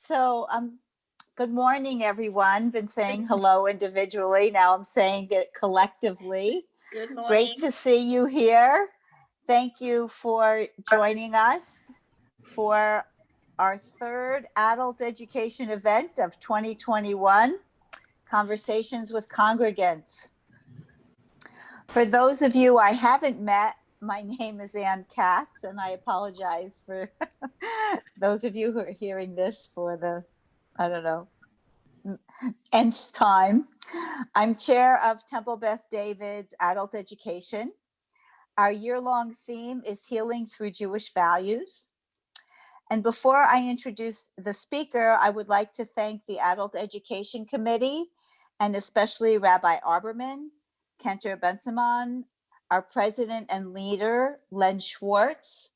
Good morning, everyone. Been saying hello individually. Now I'm saying it collectively. Good morning. Great to see you here. Thank you for joining us for our third adult education event of 2021, Conversations with Congregants. For those of you I haven't met, my name is Ann Katz, and I apologize for those of you who are hearing this for the, nth time. I'm chair of Temple Beth David's Adult Education. Our year-long theme is Healing Through Jewish Values. And before I introduce the speaker, I would like to thank the Adult Education Committee, and especially Rabbi Arberman, Cantor Bensimon, our president and leader, Len Schwartz,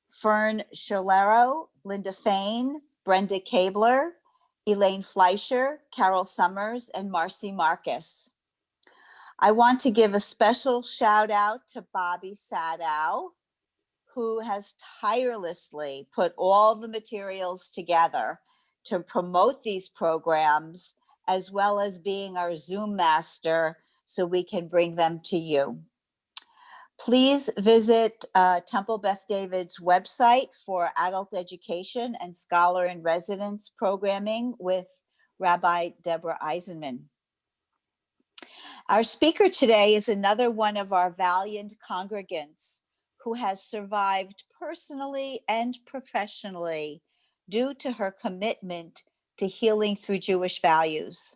Fern Schiller, Linda Fain, Brenda Kabler, Elaine Fleischer, Carol Summers, and Marcy Marcus. I want to give a special shout out to Bobby Sadow, who has tirelessly put all the materials together to promote these programs, as well as being our Zoom master so we can bring them to you. Please visit Temple Beth David's website for adult education and scholar in residence programming with Rabbi Deborah Eisenman. Our speaker today is another one of our valiant congregants who has survived personally and professionally due to her commitment to healing through Jewish values.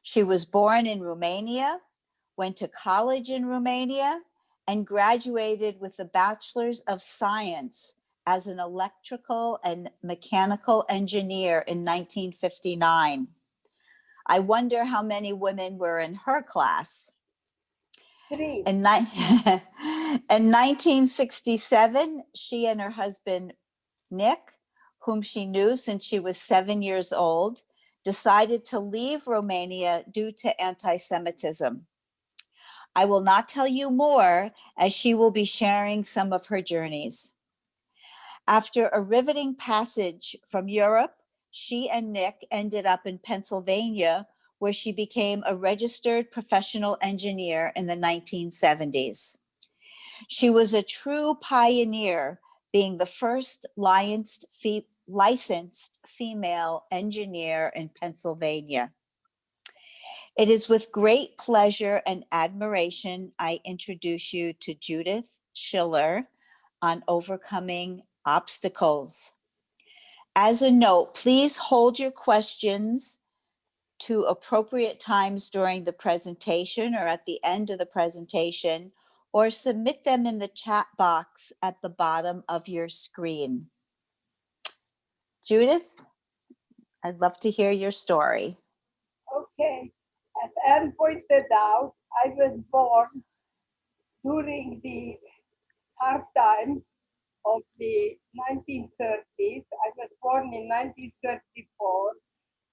She was born in Romania, went to college in Romania, and graduated with a Bachelor's of Science as an electrical and mechanical engineer in 1959. I wonder how many women were in her class. 3. In 1967, she and her husband, Nick, whom she knew since she was 7 years old, decided to leave Romania due to anti-Semitism. I will not tell you more, as she will be sharing some of her journeys. After a riveting passage from Europe, she and Nick ended up in Pennsylvania, where she became a registered professional engineer in the 1970s. She was a true pioneer, being the first licensed female engineer in Pennsylvania. It is with great pleasure and admiration I introduce you to Judith Schiller on overcoming obstacles. As a note, please hold your questions to appropriate times during the presentation or at the end of the presentation, or submit them in the chat box at the bottom of your screen. Judith, I'd love to hear your story. Okay. As Anne pointed out, I was born during the hard times of the 1930s. I was born in 1934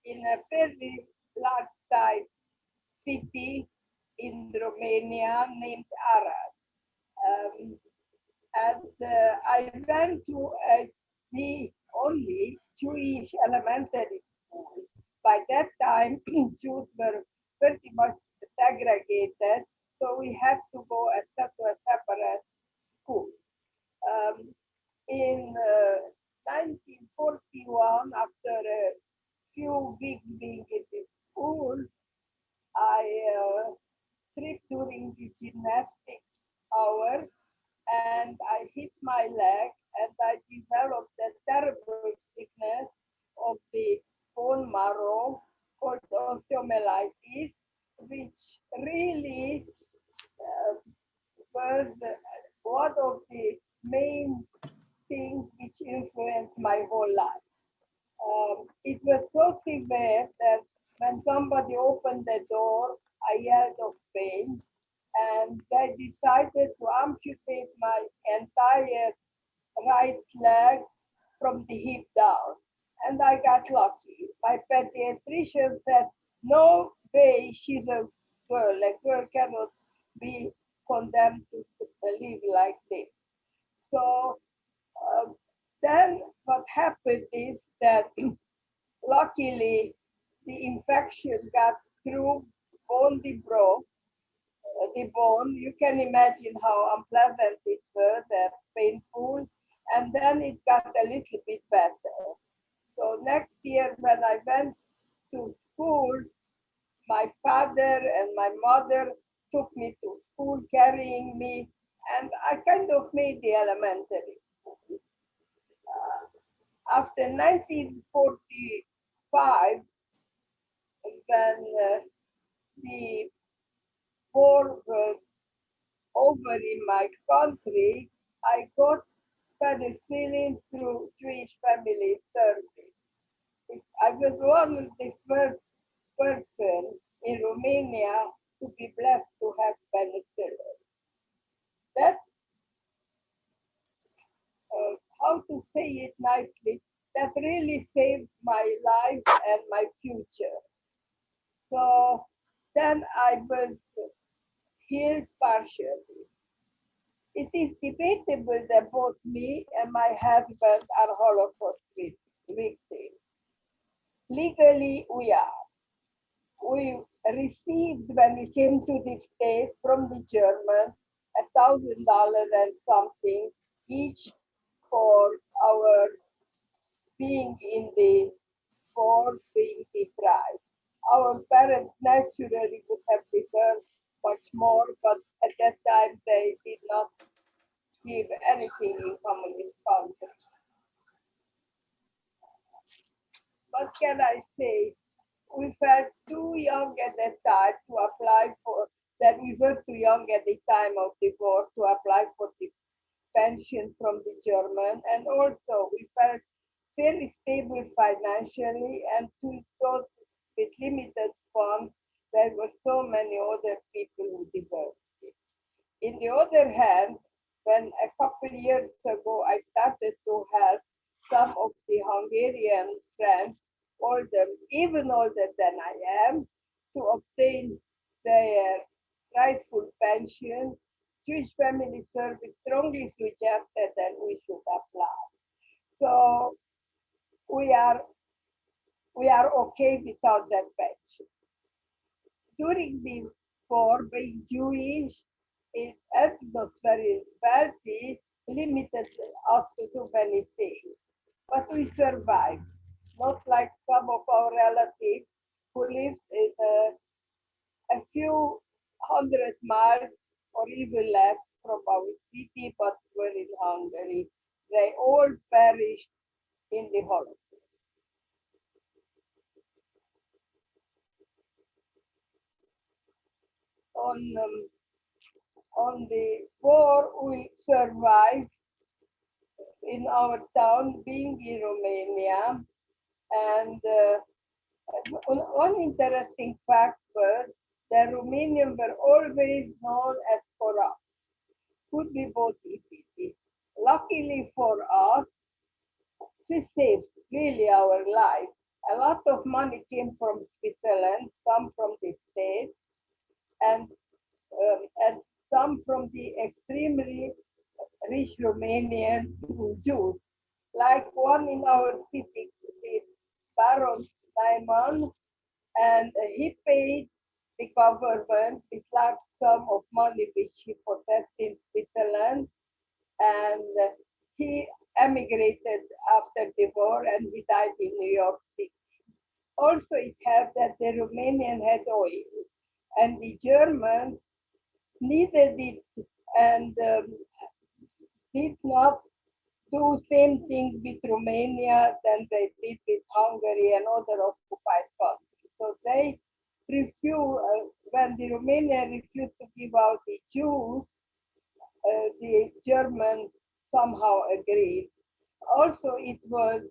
in a fairly large-sized city in Romania named Arad. I went to the only Jewish elementary school. By that time, Jews were pretty much segregated, so we had to go to a separate school. In 1941, after a few weeks being in the school, I tripped during the gymnastics hour and I hit my leg and I developed a terrible sickness of the bone marrow called osteomyelitis, which really was one of the main things which influenced my whole life. It was so severe that when somebody opened the door, I yelled of pain, and they decided to amputate my entire right leg from the hip down. And I got lucky. My pediatrician said, no way she's a girl. A girl cannot be condemned to live like this. So then what happened is that luckily, the infection got through the bone. You can imagine how unpleasant it was and painful. And then it got a little bit better. So next year when I went to school, my father and my mother took me to school carrying me, and I kind of made the elementary school. After 1945, when the war was over in my country, I got penicillin through Jewish family service. I was one of the first person in Romania to be blessed to have penicillin. That, how to say it nicely, that really saved my life and my future. So then I was healed partially. It is debatable that both me and my husband are Holocaust victims. Legally, we are. We received, when we came to the States from the Germans, $1,000 and something each for our being in the war, being deprived. Our parents naturally would have deserved much more, but at that time they did not give anything in communist countries. What can I say? We felt too young at that time to apply for that. We were too young at the time of the war to apply for the pension from the German, and also we felt fairly stable financially, and to those with limited funds, there were so many other people who deserved it. In the other hand, when a couple years ago I started to help some of the Hungarian friends, older, even older than I am, to obtain their rightful pension, Jewish Family Service strongly suggested that we should apply. So we are okay without that pension. During the war, being Jewish, it as not very wealthy, limited us to do many things. But we survived, not like some of our relatives who lived in a few hundred miles or even less from our city, but were in Hungary. They all perished in the Holocaust. On, um, on the war, we survived in our town, being in Romania. And one interesting fact was that Romanians were always known as corrupt. Could be both easily. Luckily for us, she saved really our life. A lot of money came from Switzerland, some from the States, and some from the extremely rich Romanian Jews. Like one in our city, the Baron Simon, and he paid the government with large sum of money which he possessed in Switzerland, and he emigrated after the war and he died in New York City. Also, it helped that the Romanian had oil, and the Germans needed it and did not do same thing with Romania than they did with Hungary and other occupied countries. So they refused, when the Romanians refused to give out the Jews, the Germans somehow agreed. Also, it was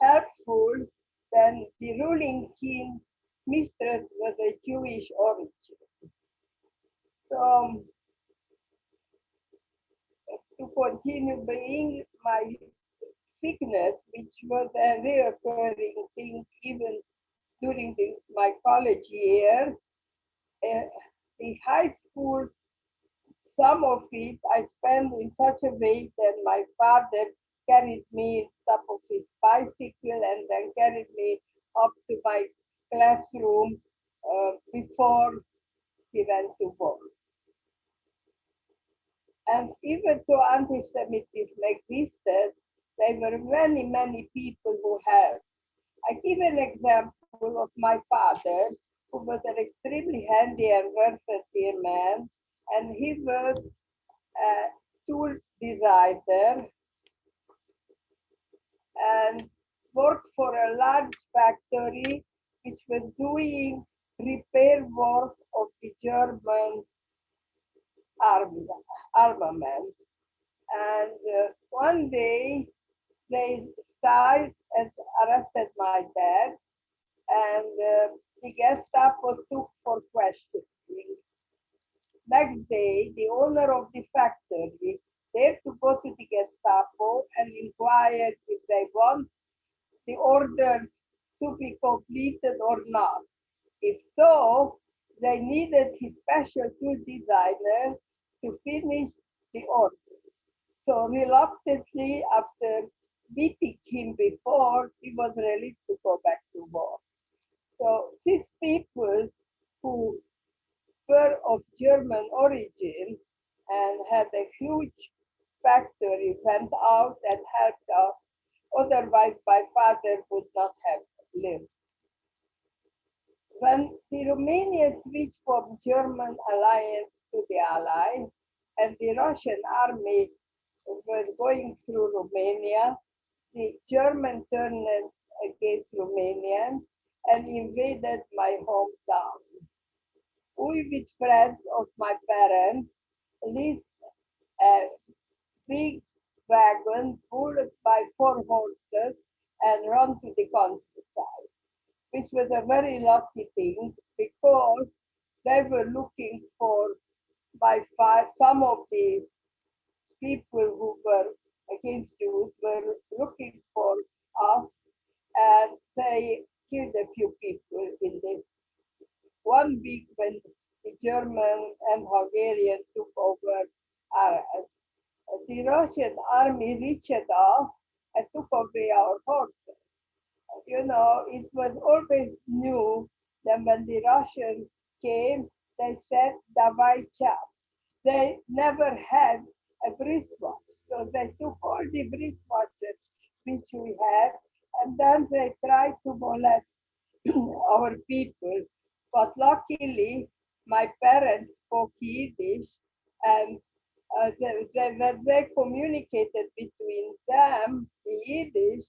helpful that the ruling king mistress was a Jewish origin. So to continue being my sickness, which was a reoccurring thing even during my college year, the high school, some of it I spent in such a way that my father carried me top of his bicycle and then carried me up to my classroom before he went to work. And even though anti-Semitism existed, there were many, many people who helped. I give an example of my father, who was an extremely handy and versatile man, and he was a tool designer and worked for a large factory which was doing repair work of the German army, armament. And one day they tried and arrested my dad, and the Gestapo took for questioning. Next day, the owner of the factory dared to go to the Gestapo and inquire if they want the orders to be completed or not. If so, they needed his special tool designer to finish the order. So reluctantly, after beating him before, he was released to go back to work. So these people who were of German origin and had a huge factory went out and helped us. Otherwise, my father would not have lived. When the Romanians switched from German alliance to the Allies and the Russian army was going through Romania, the German turned against Romanians and invaded my hometown. We, with friends of my parents, leased a big wagon pulled by 4 horses and run to the countryside, which was a very lucky thing because they were looking for by far some of the people who were against Jews were looking for us, and they killed a few people in this 1 week when the German and Hungarian took over Arras. The Russian army reached us and took away our horses. You know, it was always new that when the Russians came, they said, "Давай час." They never had a wristwatch. So they took all the wristwatches which we had, and then they tried to molest our people. But luckily, my parents spoke Yiddish, and when they communicated between them in Yiddish,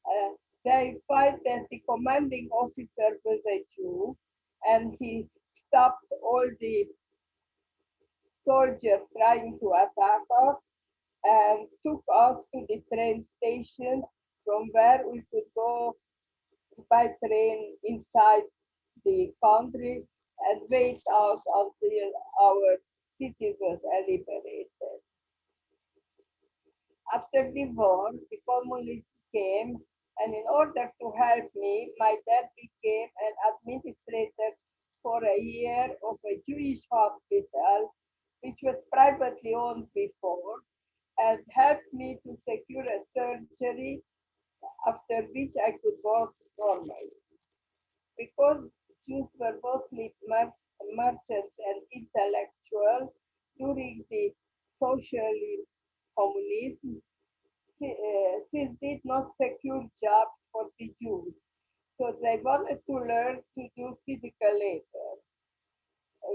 uh, they find that the commanding officer was a Jew, and he stopped all the soldiers trying to attack us and took us to the train station from where we could go by train inside the country and wait out until our city was liberated. After the war, the communists came, and in order to help me, my dad became an administrator for a year of a Jewish hospital, which was privately owned before, and helped me to secure a surgery after which I could work normally. Because Jews were mostly merchants and intellectuals during the socialist communism, this did not secure jobs for the Jews. So they wanted to learn to do physical labor.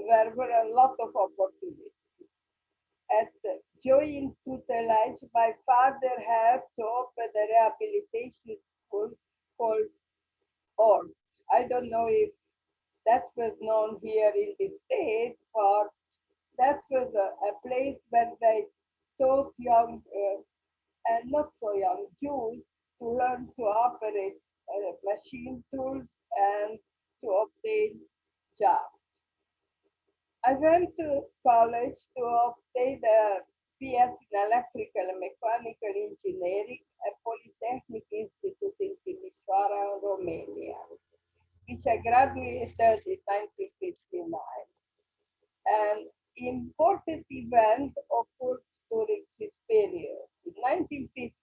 There were a lot of opportunities. At joint tutelage, my father helped to open a rehabilitation school called ORT. I don't know if that was known here in the States, but that was a place where they taught young and not so young Jews to learn to operate machine tools and to obtain jobs. I went to college to obtain a PS in electrical and mechanical engineering at Polytechnic Institute in Timișoara, Romania, which I graduated in 1959. An important event occurred during this period. In 1950,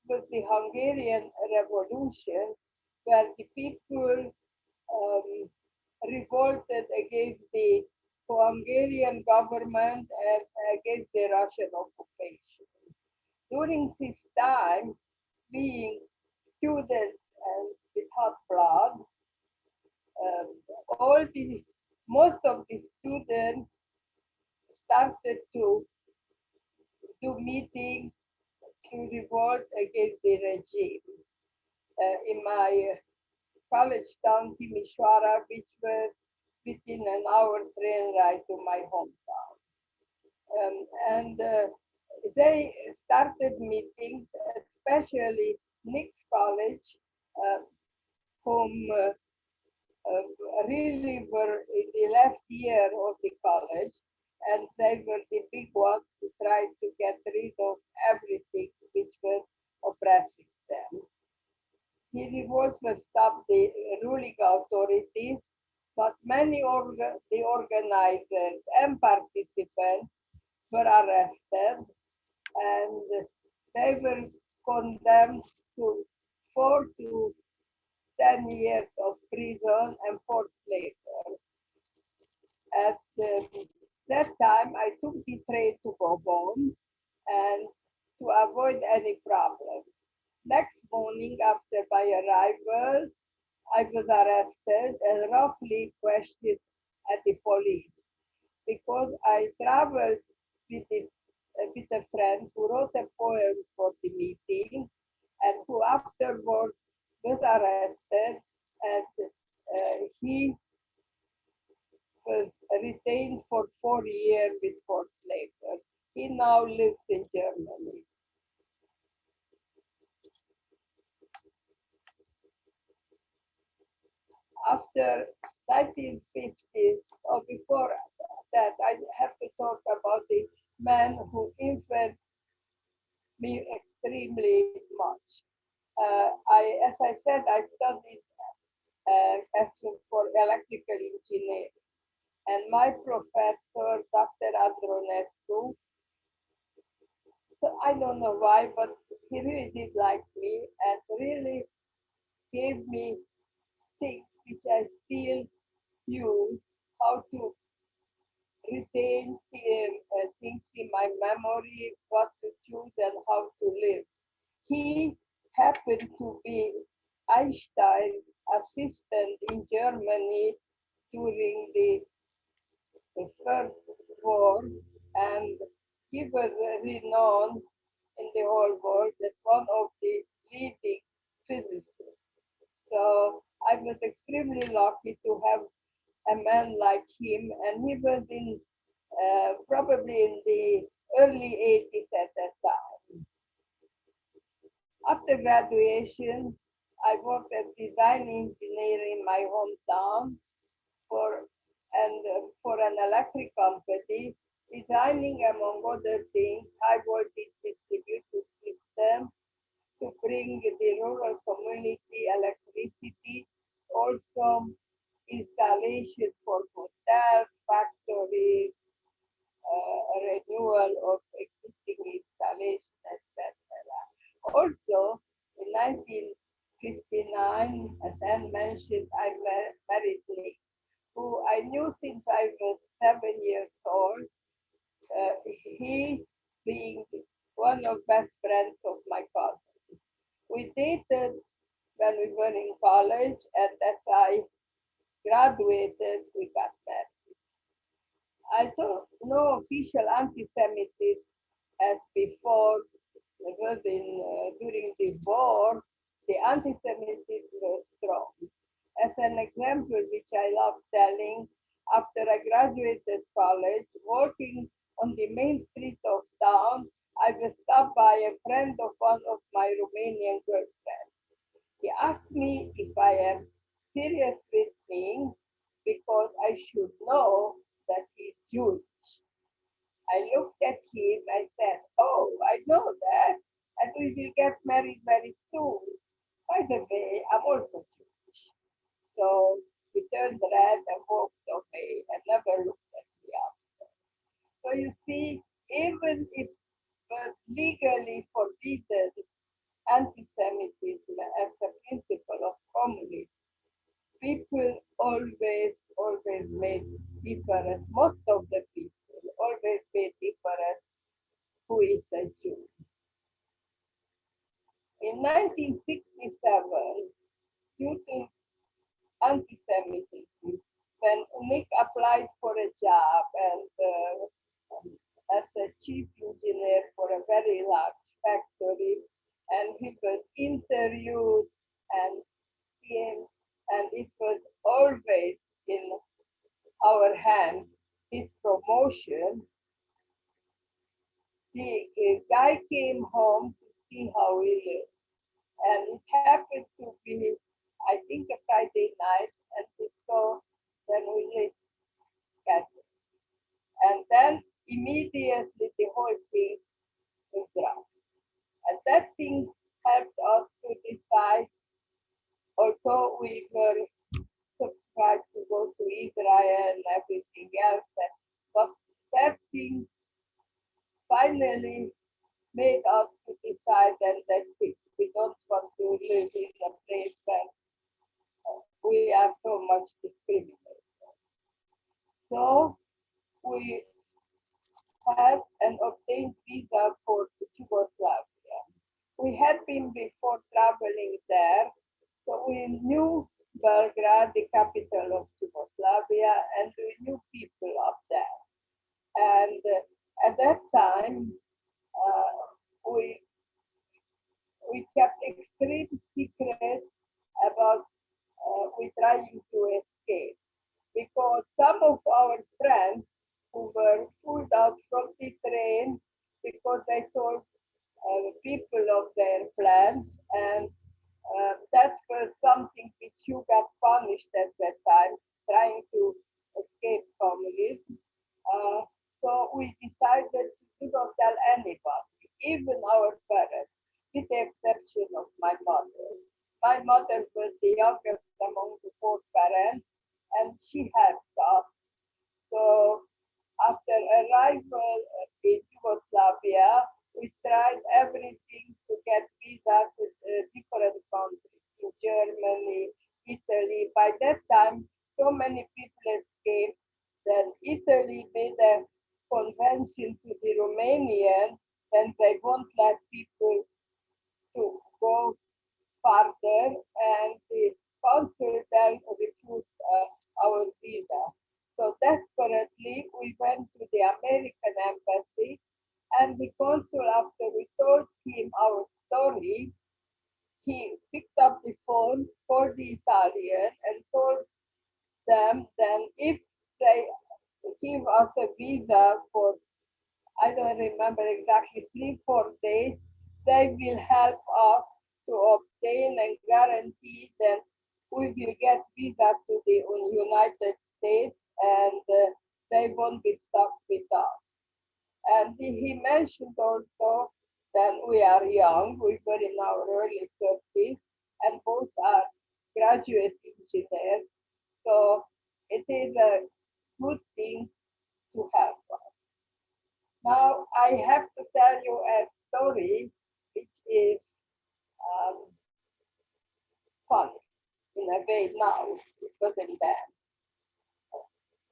was the Hungarian Revolution, where the people revolted against the Hungarian government and against the Russian occupation. During this time, being students and with hot blood, um, most of the students started to do meetings to revolt against the regime. In my college town, Timisoara, which was within an hour train ride to my hometown. And they started meetings, especially Nick's College, uh, whom really were in the last year of the college, and they were the big ones who tried to get rid of everything which was oppressing them. He revolted stop the ruling authorities, but many the organizers and participants were arrested and they were condemned to 4 to 10 years of prison and forced labor. At that time, I took the train to go home and to avoid any problems. Next morning after my arrival, I was arrested and roughly questioned at the police because I traveled with a friend who wrote a poem for the meeting and who afterwards was arrested and he was retained for 4 years with forced labor. He now lives in Germany. After 1950s, or before that, I have to talk about the man who influenced me extremely much. As I said, I studied for electrical engineering, and my professor, Dr. Adronescu, so I don't know why, but he really did like me and really gave me things which I still use, how to retain things in my memory, what to choose and how to live. He happened to be Einstein's assistant in Germany during the First War, and he was renowned in the whole world as one of the leading physicists. So I was extremely lucky to have a man like him, and he was in probably in the early 80s at that time. After graduation, I worked as design engineer in my hometown for for an electric company, designing among other things high voltage distribution system to bring the rural community electricity, also installation for hotels, factories, renewal of existing installation, etc. Also, in 1959, as Anne mentioned, I married Nick, who I knew since I was 7 years old. He being one of best friends of my cousin. We dated when we were in college, and as I graduated, we got married. Although no official anti-Semitism as before was during the war, the anti-Semitism was strong. As an example, which I love telling, after I graduated college, walking on the main street of town, I was stopped by a friend of one of my Romanian girlfriends. He asked me if I am serious with him because I should know that he's Jewish. I looked at him and said, "Oh, I know that, and we will get married very soon. By the way, I'm also Jewish." So he turned red and walked away and never looked at me after. So you see, even if it was legally forbidden anti-Semitism as a principle of communism. People always made difference. Most of the people always made difference who is a Jew. In 1967, due to anti-Semitism, when Nick applied for a job and as a chief engineer for a very large factory, and he was interviewed and came, and it was always in our hands, his promotion. The guy came home to see how we lived, and it happened to be, I think, a Friday night, and he saw then we lived together. And then immediately the whole thing was dropped. And that thing helped us to decide, although we were subscribed to go to Israel and everything else, but that thing finally made us to decide that that's it. We don't want to live in a place where we are so much discriminated. So we had and obtained visa for Yugoslavia. We had been before traveling there, so we knew Belgrade, the capital of Yugoslavia, and we knew people up there. And at that time, we kept extreme secret about we trying to escape, because some of our friends who were pulled out from the train because they told people of their plans, and that was something which you got punished at that time, trying to escape communism. So we decided to not tell anybody, even our parents, with the exception of my mother. My mother was the youngest among the four parents, and she helped us. So after arrival in Yugoslavia, we tried everything to get visas to different countries, in Germany, Italy. By that time, so many people escaped that Italy made a convention to the Romanian, and they won't let people to go further, and the consul then refused our visa. So desperately, we went to the American embassy, and the consul, after we told him our story, he picked up the phone, called the Italian, and told them then if they give us a visa for, I don't remember exactly, 3-4 days, they will help us to obtain and guarantee that we will get visa to the United States, and they won't be stuck with us. And he mentioned also that we are young, we were in our early 30s, and both are graduate engineers. So it is a good thing to help us. Now I have to tell you a story which is um, funny in a way now. It wasn't then.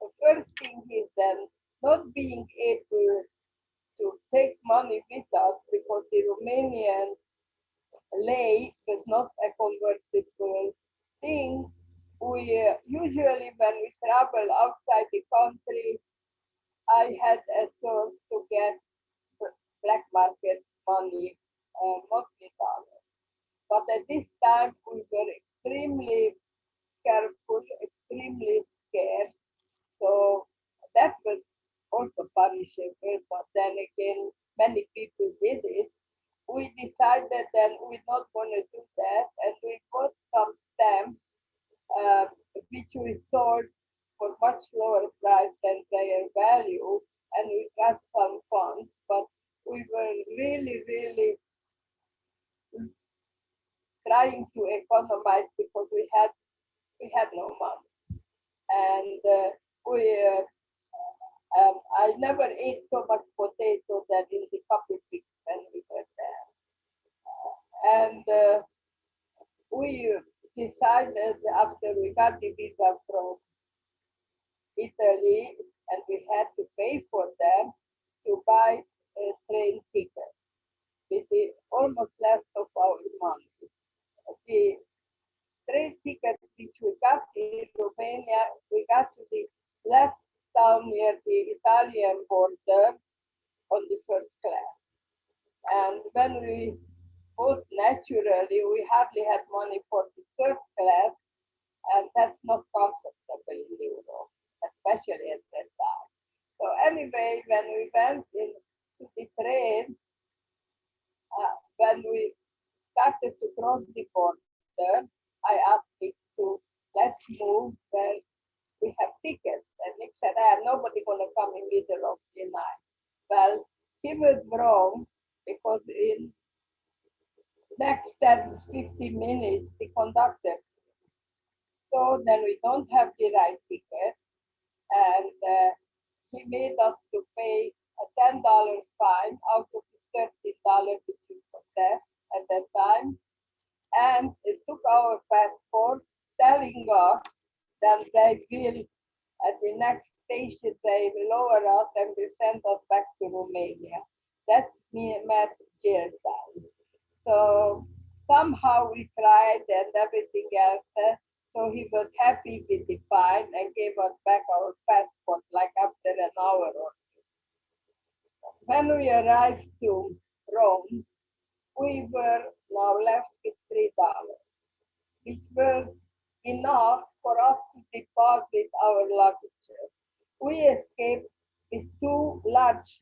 The first thing is then not being able to take money with us because the Romanian lei was not a convertible thing. We usually, when we travel outside the country, I had a source to get black market money, mostly dollars. But at this time, we were extremely careful, extremely scared. So that was also punishable. But then again, many people did it. We decided that we're not going to do that, and we bought some stamps uh, which we sold for much lower price than their value, and we got some funds. But we were really trying to economize because we had no money, and I never ate so much potato than in the couple weeks when we were there. And we decided after we got the visa from Italy, and we had to pay for them, to buy a train ticket with the almost less of our money. The train ticket which we got in Romania, we got to the left down near the Italian border on the first class. And when we both naturally, we hardly had money for the third class, and that's not comfortable in Europe, especially at that time. So anyway, when we went into the train, when we started to cross the border, I asked Nick to let's move where we have tickets. And Nick said, nobody gonna come in middle of the night. Well, he was wrong because in next 10, 15 minutes, the conductor. So then we don't have the right ticket, and he made us to pay a $10 fine out of the $13 which we possessed at that time, and it took our passport, telling us that they will, at the next station, they will lower us and will send us back to Romania. That's me met jail time. So somehow we cried and everything else. So he was happy with the fine and gave us back our passport like after an hour or two. When we arrived to Rome, we were now left with $3, which was enough for us to deposit our luggage. We escaped with two large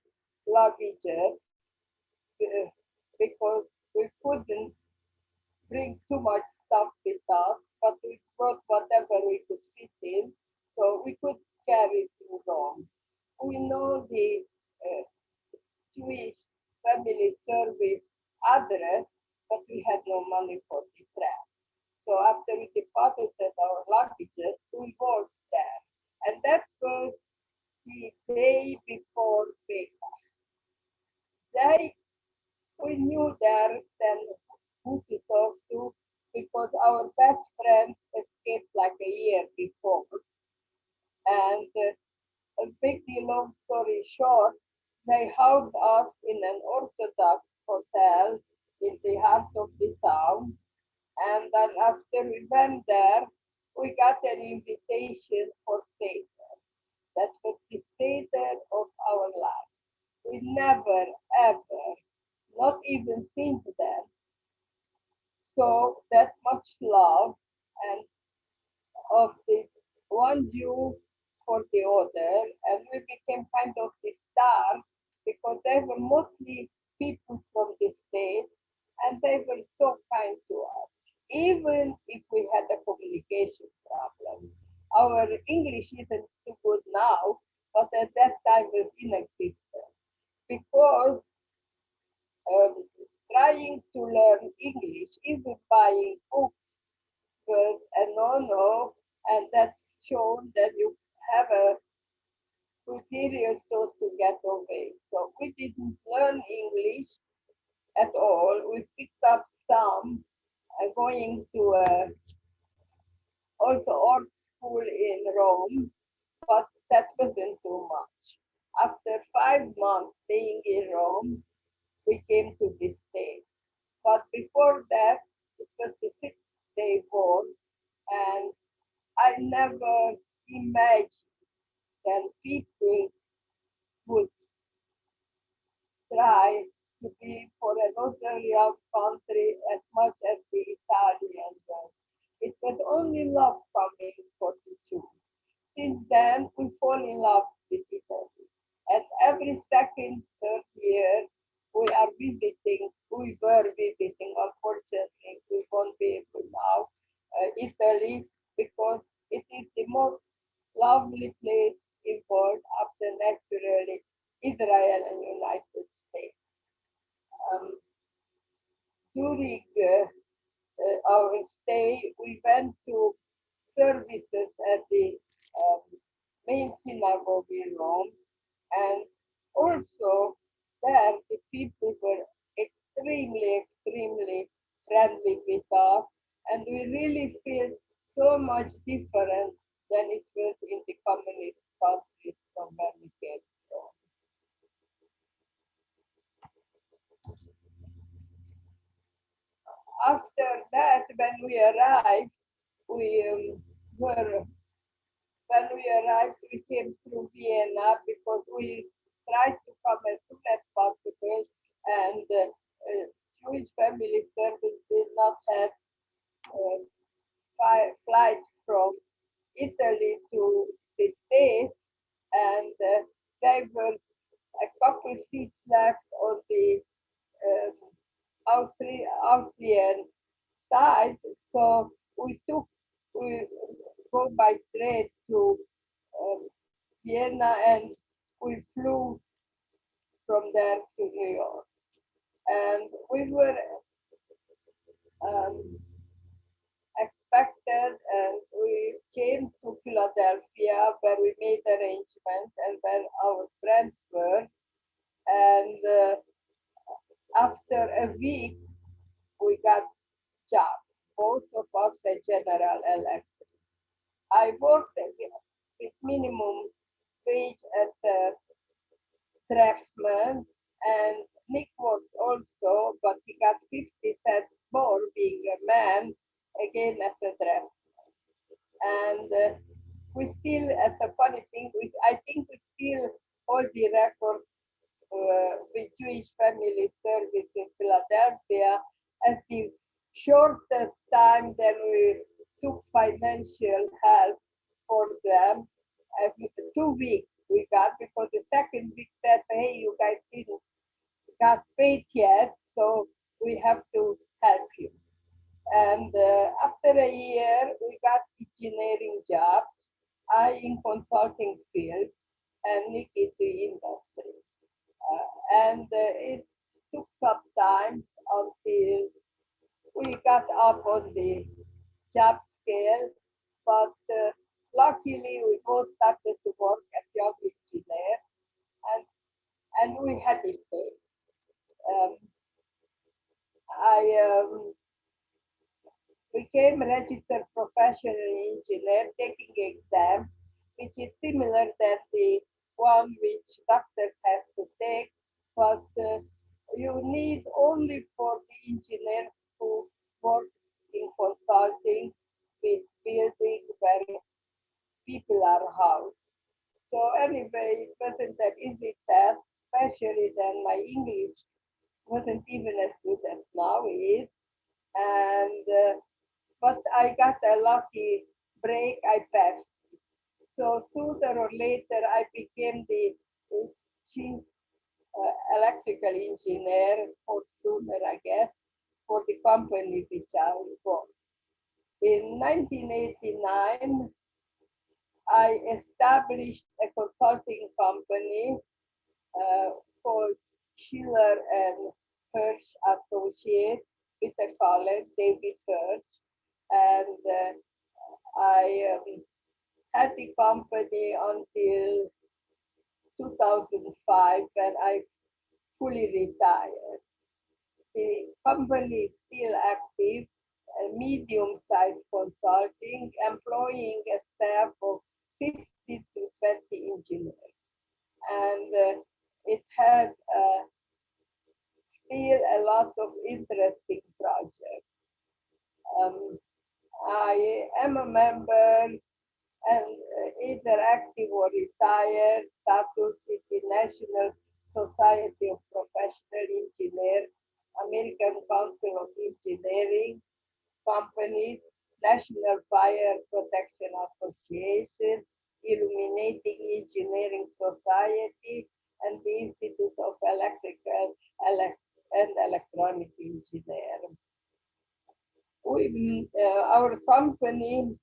luggages because we couldn't bring too much stuff with us, but we brought whatever we could fit in, so we could carry it to Rome. We know the Jewish family service address, but we had no money for the tram. So after we deposited our luggages, we walked there. And that was the day before Vegas. They, we knew there then who to talk to because our best friend escaped like a year before. And make the long story short, they housed us in an Orthodox hotel in the heart of the town. And then after we went there, we got an invitation for Seder. That was the Seder of our life. We never, ever, not even since then, saw that much love and of the one Jew for the other, and we became kind of the stars because they were mostly people from the States, and they were so kind to us, even if we had a communication problem. Our English isn't too good now, but at that time was inexistent because um, trying to learn English, even buying books, was a no-no, and that's shown that you have a superior source to get away. So we didn't learn English at all. We picked up some going to also art school in Rome, but that wasn't too much. After 5 months staying in Rome, we came to this state. But before that, it was the 6-day war, and I never imagined that people would try to be for another young country as much as the Italians were. It was only love coming for the Jews. Since then, we fall in love with Italy. And every second, third year, we were visiting, unfortunately, we won't be able now, Italy, because it is the most lovely place in the world after naturally Israel and United States. Um, During our stay, we went to services at the um, main synagogue in Rome, and also there the people were extremely, extremely friendly with us, and we really feel so much different than it was in the communist countries from where we came from. After that, when we arrived, we were when we arrived, we came through Vienna because we tried to come as soon as possible, and Jewish family service did not have uh, flight from Italy to the States, and there were a couple seats left on the um, Austrian side, so we go by train to um, Vienna, and we flew from there to New York. And we were um, expected, and we came to Philadelphia where we made arrangements and where our friends were. And after a week, we got jobs, both of us at General Electric. I worked with minimum wage as a draftsman, and Nick worked also, but he got 50 cents more being a man, again as a draftsman. And we still, as a funny thing, I think we still hold the record with Jewish Family Service in Philadelphia as the shortest time that we took financial help for them. 2 weeks we got, because the second week said, hey, you guys didn't got paid yet, so we have to help you. And after a year, we got engineering job, I in consulting field, and Nick in the industry. And it took some time until we got up on the job scale, but luckily we both started to work as young engineers, and, and we had it paid. Um, I became registered professional engineer, taking exam, which is similar than the one which doctors have to take, but you need only for the engineers who work in consulting with building where people are housed. So anyway, it wasn't that easy test, especially then my English wasn't even as good as now is. And but I got a lucky break. I passed. So sooner or later, I became the chief electrical engineer, or sooner, I guess, for the company which I worked. In 1989, I established a consulting company called Schiller and Hirsch Associates with a colleague, David Hirsch, and I had the company until 2005 when I fully retired. The company is still active, medium-sized consulting, employing a staff of 50 to 20 engineers. And it has still a lot of interesting projects. Um, I am a member and either active or retired status with the National Society of Professional Engineers, American Council of Engineering Companies, National Fire Protection Association, Illuminating Engineering Society, and the Institute of Electrical and Electronic Engineering. Our company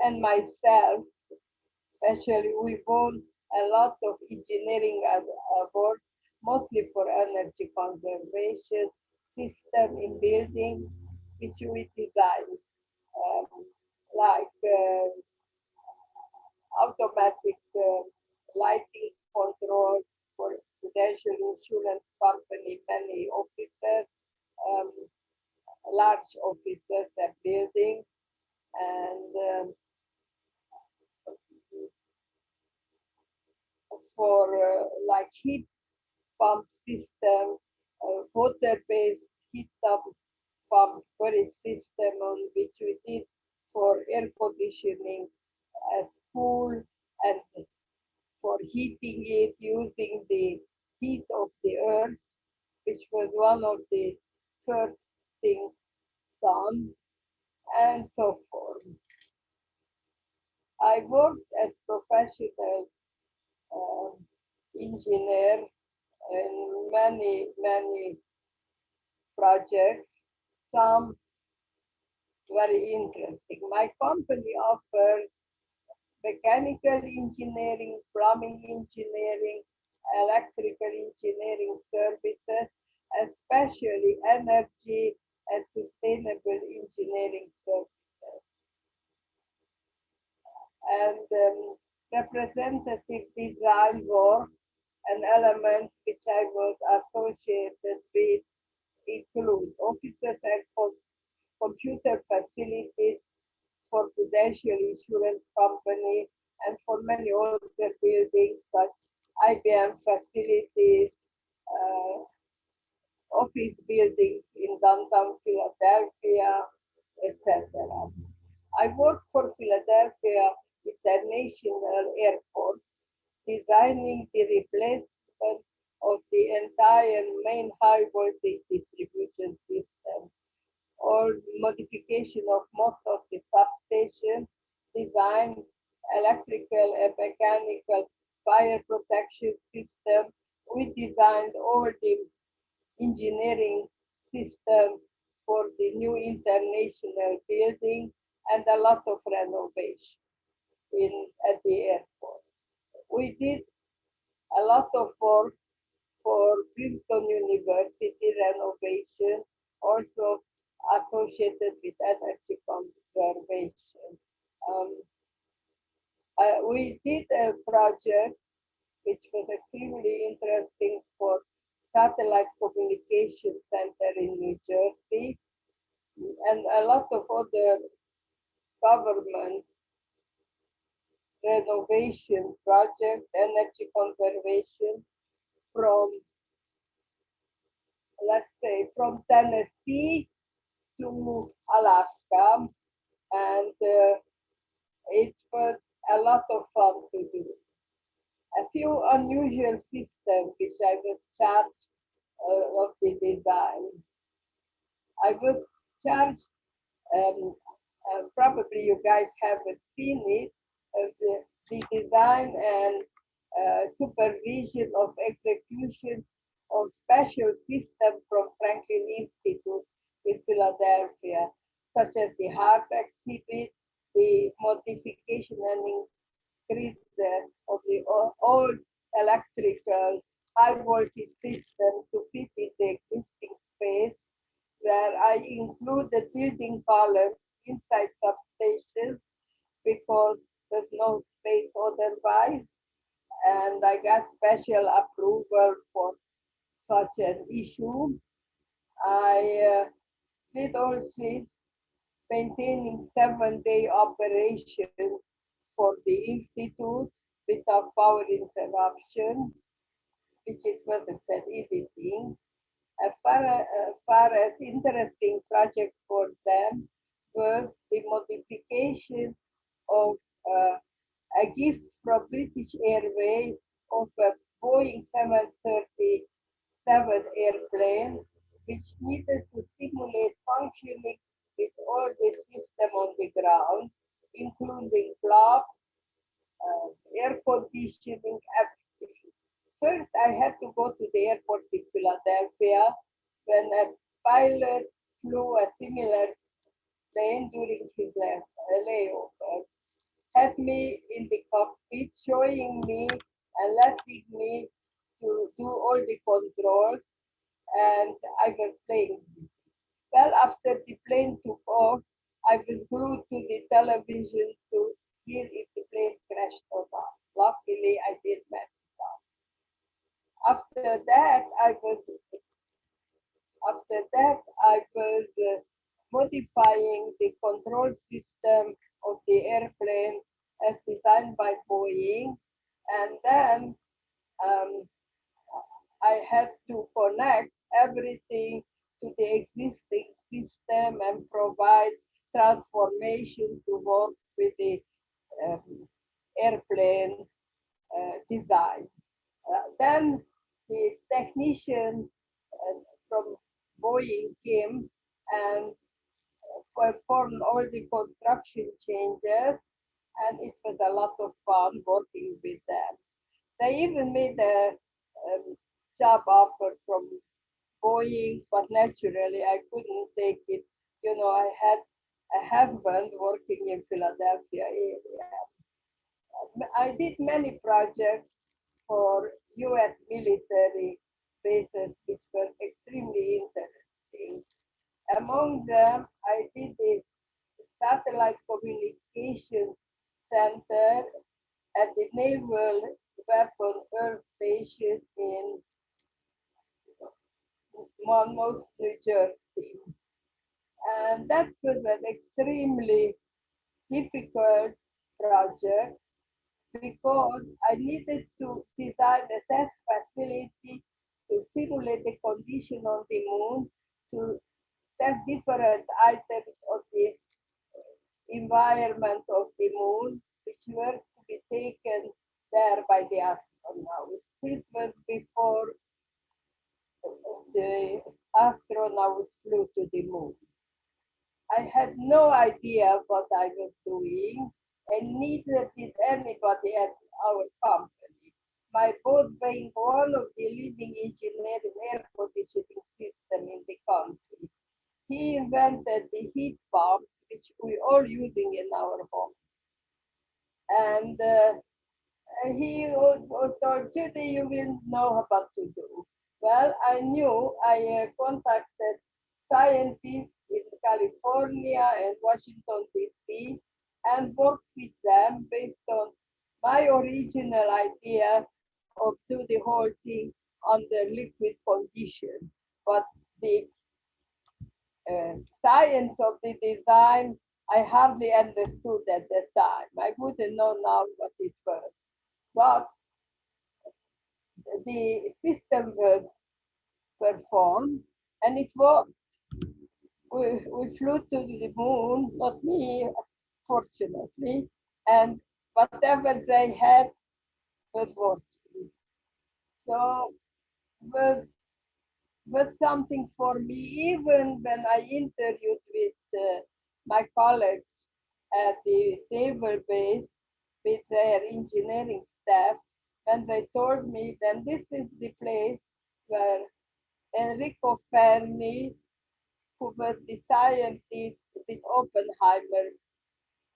and myself, actually, we won a lot of engineering awards, mostly for energy conservation, system in building, which we designed, um, like automatic lighting control for Prudential Insurance Company, many officers, um, large offices and buildings, and for like heat pump system, water-based heat pump storage system on which we did for air conditioning a school and for heating it using the heat of the earth, which was one of the first things done, and so forth. I worked as professional engineer in many projects, some very interesting. My company offers mechanical engineering, plumbing engineering, electrical engineering services, especially energy and sustainable engineering services. And representative design work and elements which I was associated with include offices and computer facilities for Prudential Insurance Company and for many other buildings such IBM facilities, uh, office buildings in downtown Philadelphia, etc. I worked for Philadelphia International Airport, designing the replacement of the entire main high voltage distribution system or modification of most of the substation, design, electrical and mechanical fire protection system. We designed all the engineering system for the new international building and a lot of renovation at the airport. We did a lot of work for Princeton University renovation, also associated with energy conservation. Um, we did a project which was extremely interesting for satellite communication center in New Jersey, and a lot of other government renovation projects, energy conservation from, let's say, from Tennessee to Alaska, and it was a lot of fun to do. A few unusual systems which I was charged of the design. I was charged, probably you guys haven't seen it, the design and supervision of execution of special systems from Franklin Institute in Philadelphia, such as the heart exhibit, the modification and increase of the old electrical high voltage system to fit in the existing space, where I include the building columns inside substations because there's no space otherwise. And I got special approval for such an issue. I did also maintaining 7-day operation for the institute without power interruption, which is what I said editing. Far as interesting project for them was the modification of a gift from British Airways of a Boeing 737 airplane, which needed to simulate functioning with all the system on the ground, including clock, air conditioning, everything. First, I had to go to the airport in Philadelphia when a pilot flew a similar plane during his layover, had me in the cockpit, showing me and letting me to do all the controls, and I was playing. Well, after the plane took off, I was glued to the television to hear if the plane crashed or not. Luckily, I did mess it up. After that, I was modifying the control system of the airplane as designed by Boeing. And then um, I had to connect everything to the existing system and provide transformation to work with the um, airplane design. Then the technician from Boeing came and performed all the construction changes, and it was a lot of fun working with them. They even made a job offer from Boeing, but naturally I couldn't take it. You know, I had a husband working in Philadelphia area. I did many projects for U.S. military bases, which were extremely interesting. Among them, I did the satellite communication center at the Naval Weapon Earth Station in Monmouth, New Jersey. And that was an extremely difficult project because I needed to design a test facility to simulate the condition on the moon, to test different items of the environment of the moon, which were to be taken there by the astronauts. This was before the astronauts flew to the moon. I had no idea what I was doing, and neither did anybody at our company. My boss being one of the leading engineers in air conditioning system in the country. He invented the heat pumps, which we all using in our home. And he told Judy, you will know what to do. Well, I knew. I contacted scientists in California and Washington, D.C., and worked with them based on my original idea of do the whole thing under liquid condition. But the science of the design, I hardly understood at the time. I wouldn't know now what it was. But the system was performed and it worked. We flew to the moon, not me, fortunately, and whatever they had was working. So was was something for me, even when I interviewed with my colleagues at the naval base with their engineering staff, and they told me then this is the place where Enrico Fermi, who was the scientist with Oppenheimer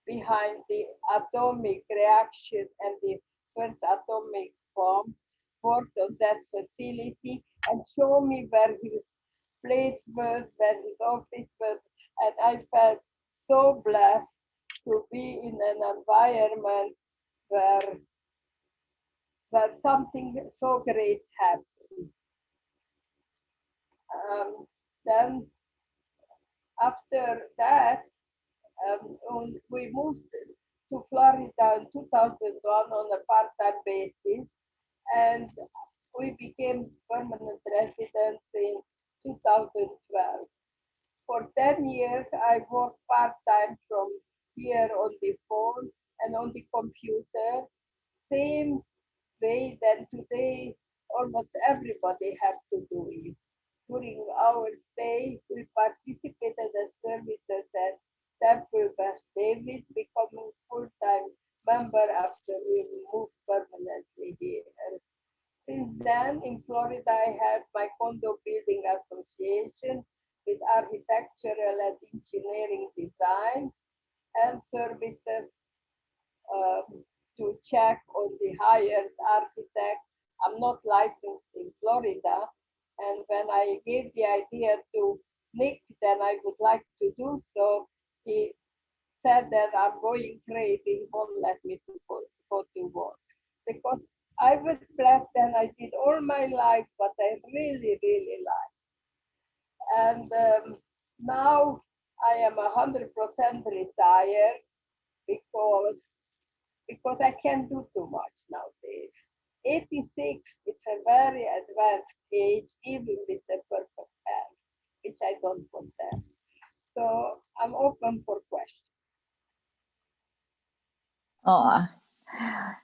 behind the atomic reaction and the first atomic bomb, worked on that facility and show me where his place was, where his office was, and I felt so blessed to be in an environment where something so great happened. Then after that, we moved to Florida in 2001 on a part-time basis, and we became permanent residents in 2012. For 10 years, I worked part-time from here on the phone and on the computer, same way that today almost everybody has to do it. During our stay, we participated as services at Temple West David, becoming full-time member after we moved permanently here. Since then, in Florida, I had my condo building association with architectural and engineering design and services to check on the hired architect. I'm not licensed in Florida. And when I gave the idea to Nick that I would like to do so, he said that I'm going crazy, he won't let me to go to work. Because I was blessed and I did all my life what I really, really like. And now I am 100% retired because I can't do too much nowadays. 86 is a very advanced age, even with the perfect health, which I don't possess. So I'm open for questions. Oh,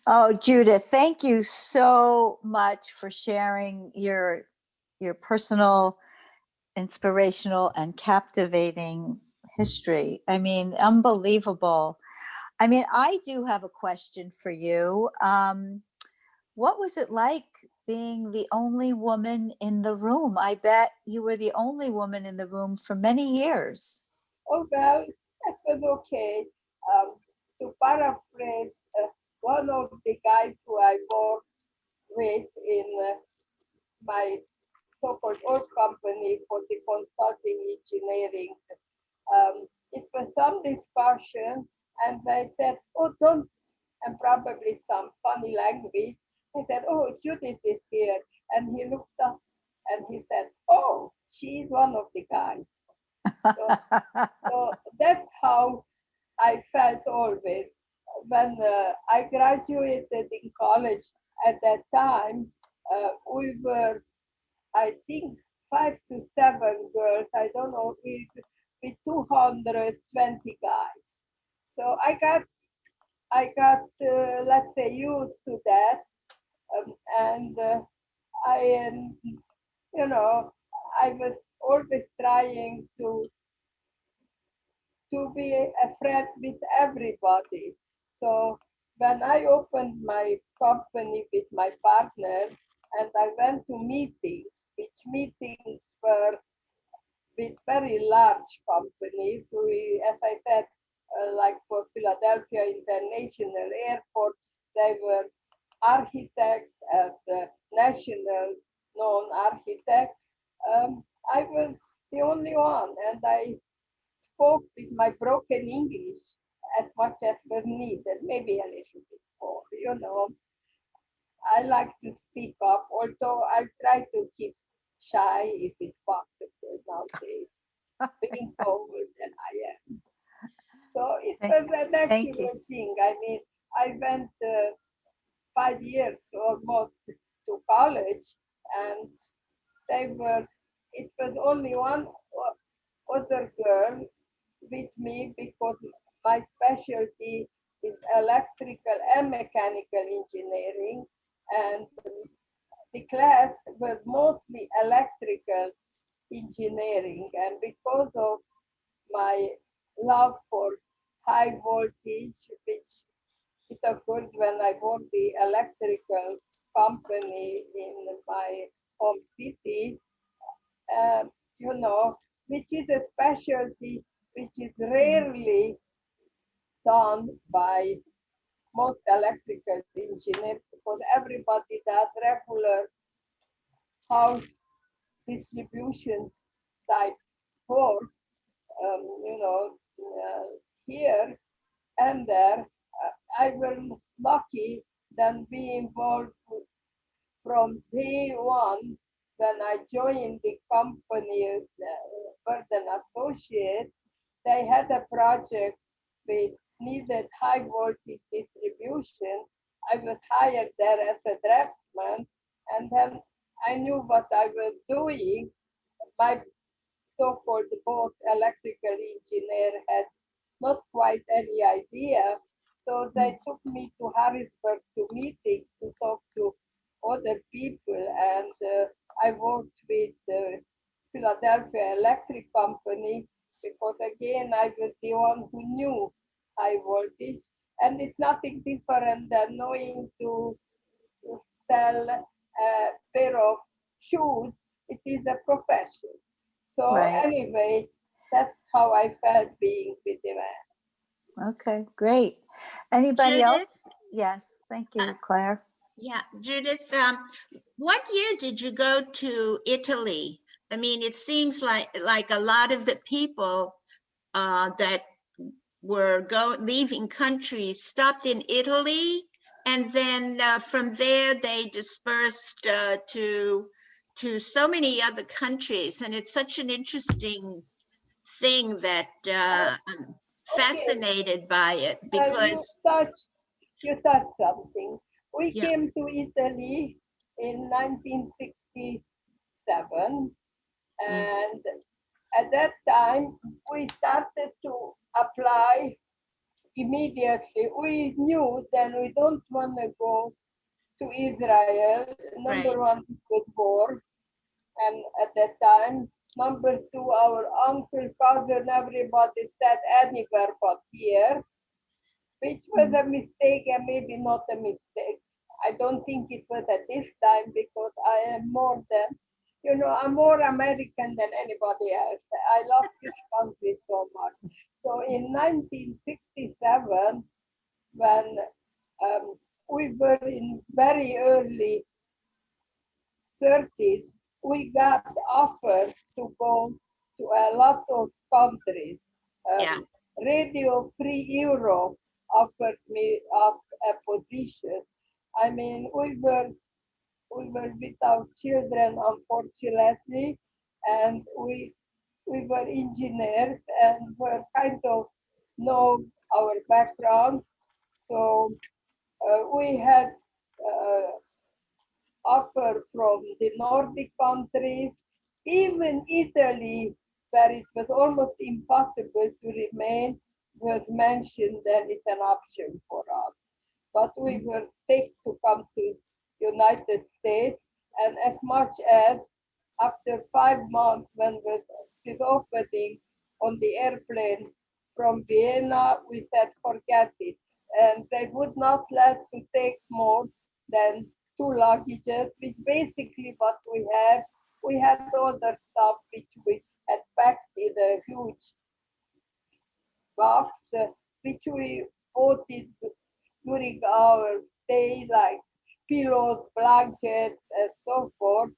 oh, Judith, thank you so much for sharing your personal, inspirational, and captivating history. I mean, unbelievable. I mean, I do have a question for you. What was it like being the only woman in the room? I bet you were the only woman in the room for many years. Oh, well, that was okay. To paraphrase one of the guys who I worked with in my so-called old company for the consulting engineering, it was some discussion, and they said, "Oh, don't," and probably some funny language. They said, "Oh, Judith is here," and he looked up and he said, "Oh, she's one of the guys." So, so that's how I felt always. When I graduated in college at that time, we were, I think, 5 to 7 girls, I don't know, with 220 guys. So I got, let's say, used to that. And I am, you know, I was always trying to be a friend with everybody. So when I opened my company with my partner and I went to meetings, which meetings were with very large companies, as I said, like for Philadelphia International Airport, they were architects and national known architects. I was the only one, and I spoke with my broken English as much as was needed, maybe a little bit more. I like to speak up, although I try to keep shy if it's possible nowadays, being forward than I am. So it was a Thank you. natural thing. I mean, I went 5 years almost to college, and it was only one other girl with me because my specialty is electrical and mechanical engineering, and the class was mostly electrical engineering. And because of my love for high voltage, which it occurred when I bought the electrical company in my home city, um, which is a specialty which is rarely done by most electrical engineers, because everybody does regular house distribution type work, here and there. I was lucky than be involved from day one when I joined the company, Burden Associates. They had a project with needed high voltage distribution. I was hired there as a draftsman, and then I knew what I was doing. My so-called boss, electrical engineer, had not quite any idea. So they took me to Harrisburg to meetings to talk to other people. And I worked with the Philadelphia Electric Company because, again, I was the one who knew high voltage. And it's nothing different than knowing to sell a pair of shoes. It is a profession. So Right. anyway, that's how I felt being with the man. Okay, great. Anybody Judith? else? Yes, thank you, Claire. Yeah, Judith, what year did you go to Italy? I mean, it seems like a lot of the people that were leaving countries stopped in Italy, and then from there they dispersed to so many other countries, and it's such an interesting thing that I'm fascinated by it because You touched something. We Yeah. came to Italy in 1967, and at that time we started to apply immediately. We knew then we don't want to go to Israel. Number Right. one, with war, and at that time, number two, our uncle, cousin, everybody said anywhere but here, which was a mistake and maybe not a mistake. I don't think it was at this time because I am more than, I'm more American than anybody else. I love this country so much. So in 1967, when we were in very early 30s, we got offers to go to a lot of countries. Yeah. Radio Free Europe offered me a position. I mean, we were without children, unfortunately, and we were engineers and were kind of know our background. So we had uh, offer from the Nordic countries, even Italy, where it was almost impossible to remain, was mentioned that it's an option for us. But we were safe to come to United States, and as much as after 5 months when was this opening on the airplane from Vienna, we said forget it. And they would not let to take more than two luggages, which basically what we had. We had all the stuff which we had packed in a huge box, which we bought it during our stay, like pillows, blankets, and so forth.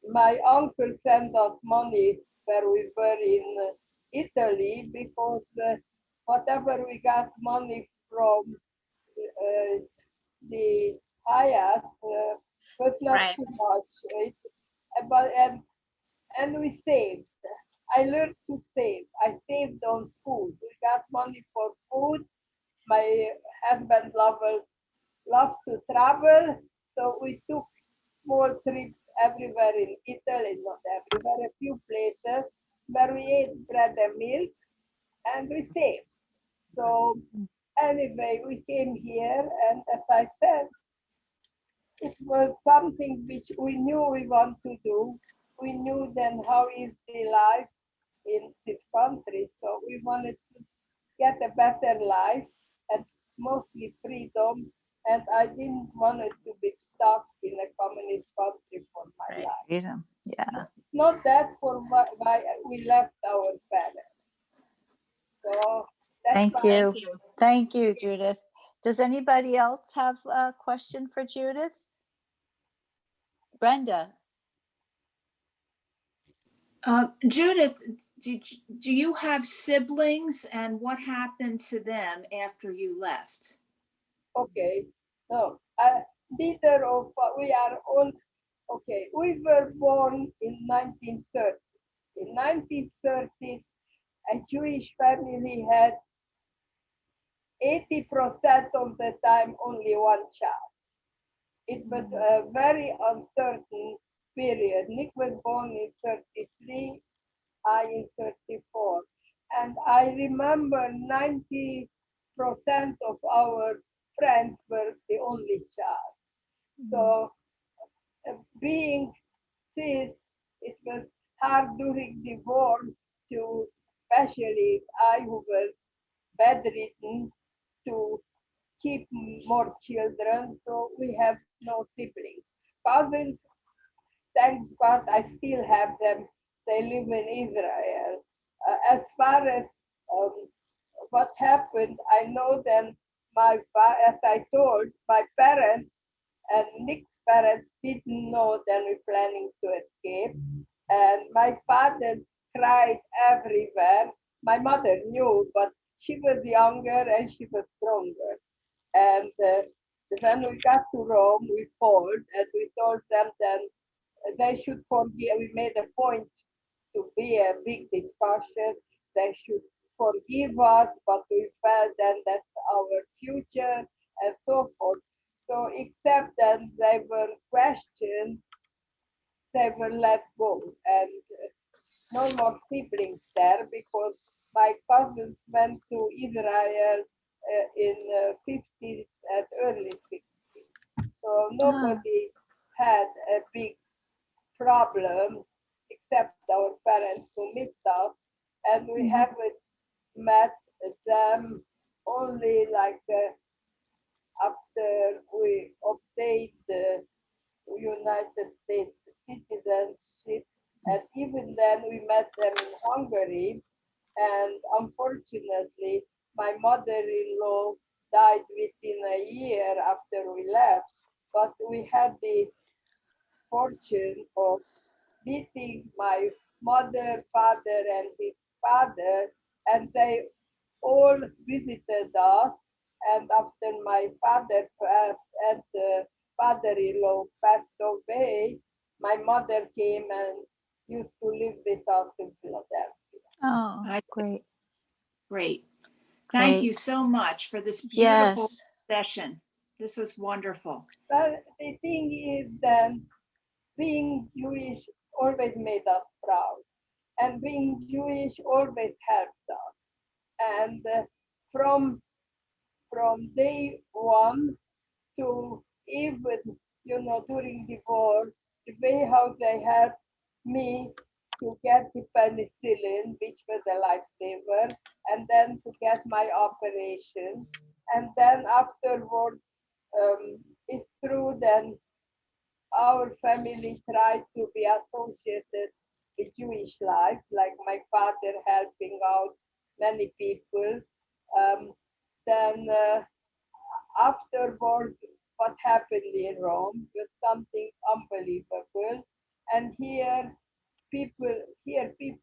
My uncle sent us money where we were in Italy because whatever we got money from the Hyatt was not Right. too much. But and we saved. I learned to save. I saved on food. We got money for food. My husband loved to travel, so we took small trips everywhere in Italy, not everywhere, a few places where we ate bread and milk and we saved. So anyway, we came here, and as I said, it was something which we knew we want to do. We knew then how is the life in this country, so we wanted to get a better life and mostly freedom. And I didn't want it to be stuck in a communist country for my Right. life. Freedom. Yeah. Not that for why we left our parents. So that's Thank why. you. Thank you. Thank you, Judith. Does anybody else have a question for Judith? Brenda? Judith, do you have siblings, and what happened to them after you left? Okay, no, neither of we are all okay. We were born in 1930. In 1930, a Jewish family had 80% of the time only one child. It was a very uncertain period. Nick was born in 33, I in 34. And I remember 90% of our friends were the only child. So being cis, it was hard during the war to, especially I who was bedridden, to keep more children. So we have no siblings. Cousins, thank God I still have them. They live in Israel. As far as what happened, I know then as I told, my parents and Nick's parents didn't know that we were planning to escape. And my father cried everywhere. My mother knew, but she was younger and she was stronger. And when we got to Rome, we called and we told them that they should forgive. We made a point to be a big discussion. They should forgive us, but we felt then that's our future and so forth. So except that they were questioned, they were let go, and no more siblings there because my cousins went to Israel in 50s and early 60s. So nobody had a big problem except our parents who missed us, and we haven't met them only like after we obtained the United States citizenship, and even then we met them in Hungary, and unfortunately my mother-in-law died within a year after we left, but we had the fortune of meeting my mother, father, and his father, and they all visited us. And after my father passed and the father-in-law passed away, my mother came and used to live with us in Philadelphia. Oh, I- great. Great. Thank you Great. so much for this beautiful Yes. session. This was wonderful. But the thing is that being Jewish always made us proud, and being Jewish always helped us. And from day one to even, during the war, the way how they helped me to get the penicillin, which was a lifesaver, and then to get my operation. And then afterward, it's true then our family tried to be associated with Jewish life, like my father helping out many people. Um, then afterward, what happened in Rome was something unbelievable. And here people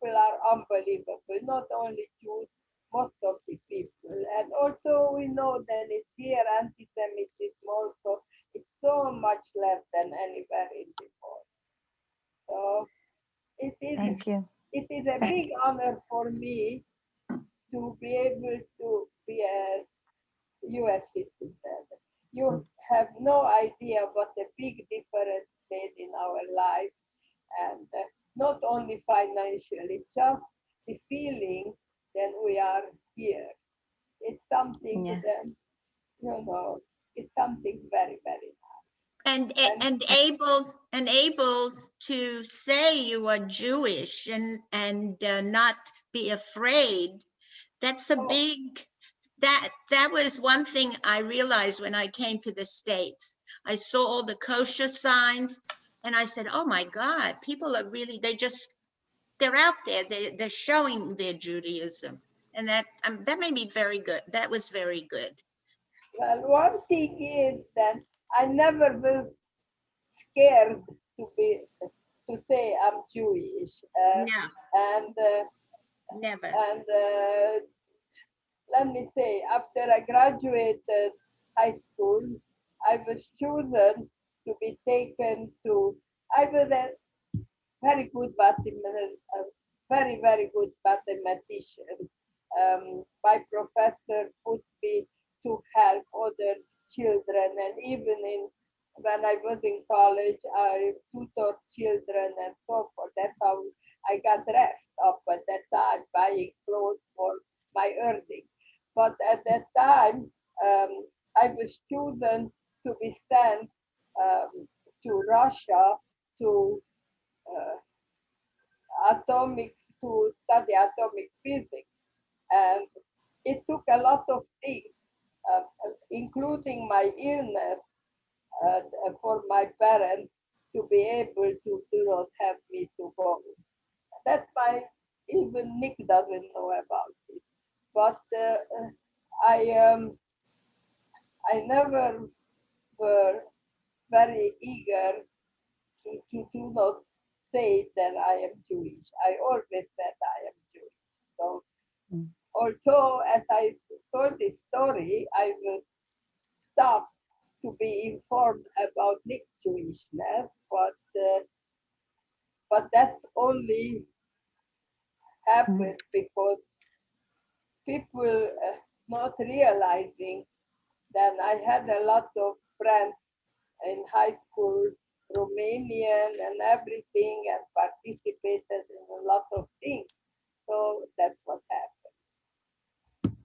are unbelievable, not only Jews, most of the people. And also we know that it's here anti-Semitism also, it's so much less than anywhere in the world. So it is Thank you. it is a Thank big honor for me to be able to be a US citizen. You have no idea what a big difference made in our life, and not only financially, just the feeling that we are here. It's something Yes. that, it's something very, very And nice. able to say you are Jewish and not be afraid. That's a Oh. big, that was one thing I realized when I came to the States. I saw all the kosher signs and I said, oh my God, people are really, they're out there. They're showing their Judaism. And that made me very good. That was very good. Well, one thing is that I never was scared to say I'm Jewish, No, and never. let me say, after I graduated high school, I was chosen to be taken to. I was a very good mathematician, very very good mathematician. My professor put me to help other children, and even when I was in college, I tutored children and so forth. That's how I got dressed up at that time, buying clothes for my earnings. But at that time, I was chosen to be sent to Russia to uh, to study atomic physics, and it took a lot of things, including my illness, for my parents to be able to do not have me to go. That's why even Nick doesn't know about it. But I never were very eager to do not say that I am Jewish. I always said I am Jewish. So Mm. although as I told this story, I was stopped to be informed about Nick's Jewishness, but that's only happens because people not realizing that I had a lot of friends in high school, Romanian and everything, and participated in a lot of things. So that's what happened.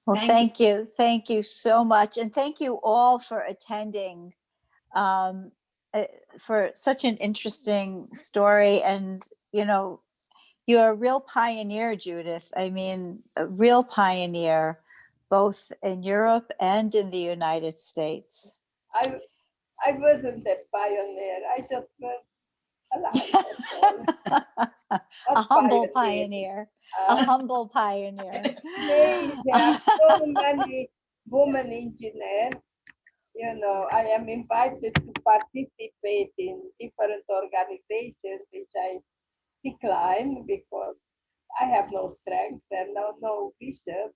Well, Thank thank you. Thank you so much. And thank you all for attending, um, for such an interesting story. And, you know, you're a real pioneer, Judith. I mean, a real pioneer, both in Europe and in the United States. I wasn't a pioneer. I just was alive. That's all. A Not humble pioneer. pioneer, a humble pioneer. There are so many women engineers. You know, I am invited to participate in different organizations, which I decline because I have no strength and no vision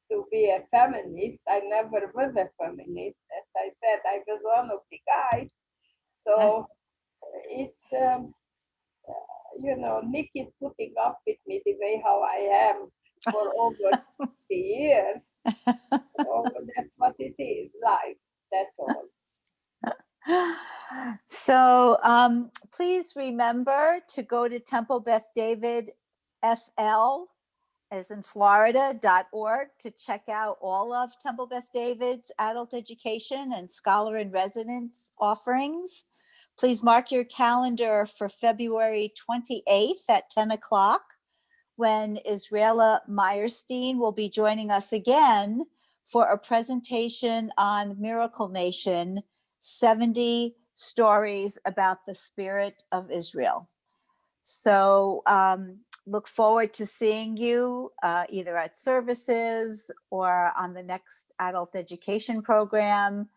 to be a feminist. I never was a feminist. As I said, I was one of the guys. So it's, you know, Nick is putting up with me the way how I am for over 50 years. So that's what it is, life. That's all. So please remember to go to Temple Beth David FL, as in Florida.org, to check out all of Temple Beth David's adult education and scholar in residence offerings. Please mark your calendar for February 28th at 10 o'clock, when Israela Meyerstein will be joining us again for a presentation on Miracle Nation, 70 Stories about the Spirit of Israel. So look forward to seeing you either at services or on the next adult education program.